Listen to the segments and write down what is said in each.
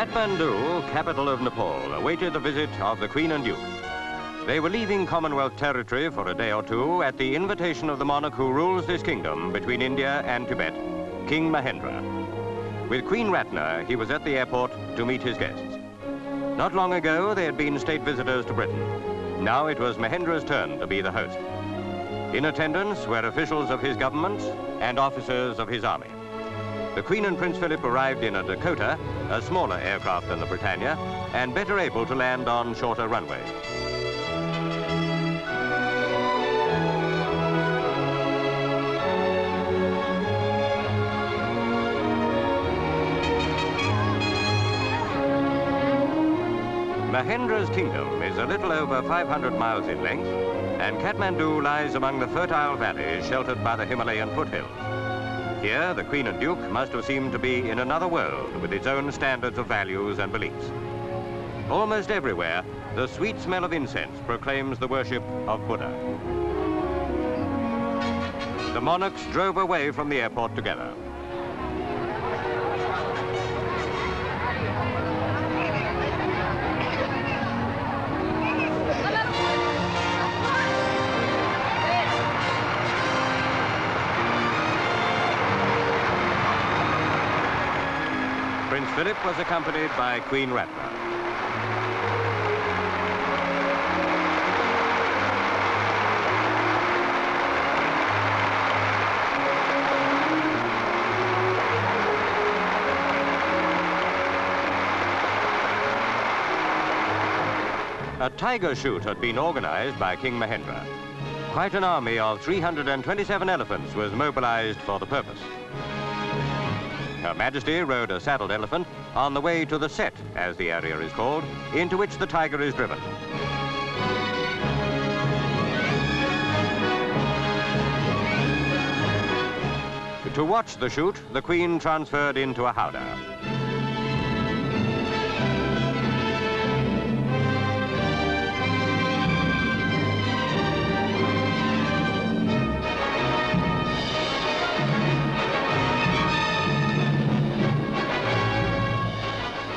Katmandu, capital of Nepal, awaited the visit of the Queen and Duke. They were leaving Commonwealth territory for a day or two at the invitation of the monarch who rules this kingdom between India and Tibet, King Mahendra. With Queen Ratna, he was at the airport to meet his guests. Not long ago, they had been state visitors to Britain. Now it was Mahendra's turn to be the host. In attendance were officials of his government and officers of his army. The Queen and Prince Philip arrived in a Dakota, a smaller aircraft than the Britannia, and better able to land on shorter runways. Mahendra's kingdom is a little over 500 miles in length, and Katmandu lies among the fertile valleys sheltered by the Himalayan foothills. Here, the Queen and Duke must have seemed to be in another world with its own standards of values and beliefs. Almost everywhere, the sweet smell of incense proclaims the worship of Buddha. The monarchs drove away from the airport together. Prince Philip was accompanied by Queen Ratna. A tiger shoot had been organized by King Mahendra. Quite an army of 327 elephants was mobilized for the purpose. Her Majesty rode a saddled elephant on the way to the set, as the area is called, into which the tiger is driven. To watch the shoot, the Queen transferred into a howdah.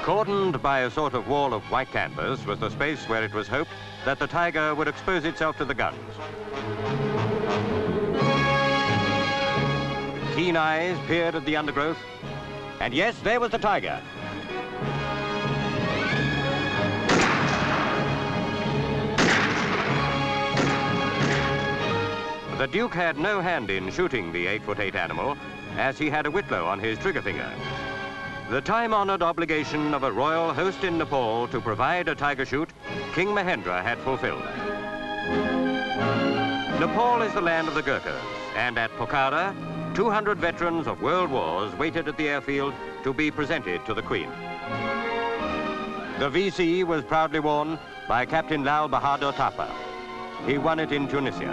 Cordoned by a sort of wall of white canvas was the space where it was hoped that the tiger would expose itself to the guns. Keen eyes peered at the undergrowth, and yes, there was the tiger. The Duke had no hand in shooting the 8'8" animal, as he had a whitlow on his trigger finger. The time-honored obligation of a royal host in Nepal to provide a tiger shoot, King Mahendra had fulfilled. Nepal is the land of the Gurkhas, and at Pokhara, 200 veterans of world wars waited at the airfield to be presented to the Queen. The VC was proudly worn by Captain Lal Bahadur Thapa. He won it in Tunisia.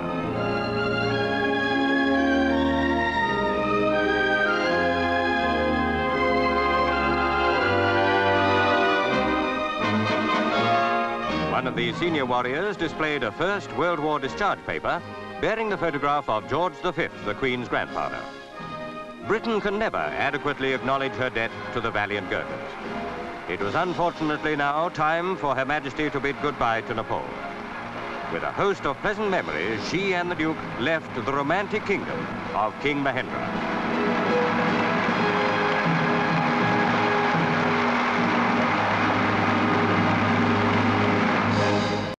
One of the senior warriors displayed a First World War discharge paper bearing the photograph of George V, the Queen's grandfather. Britain can never adequately acknowledge her debt to the valiant Gurkhas. It was unfortunately now time for Her Majesty to bid goodbye to Nepal. With a host of pleasant memories, she and the Duke left the romantic kingdom of King Mahendra.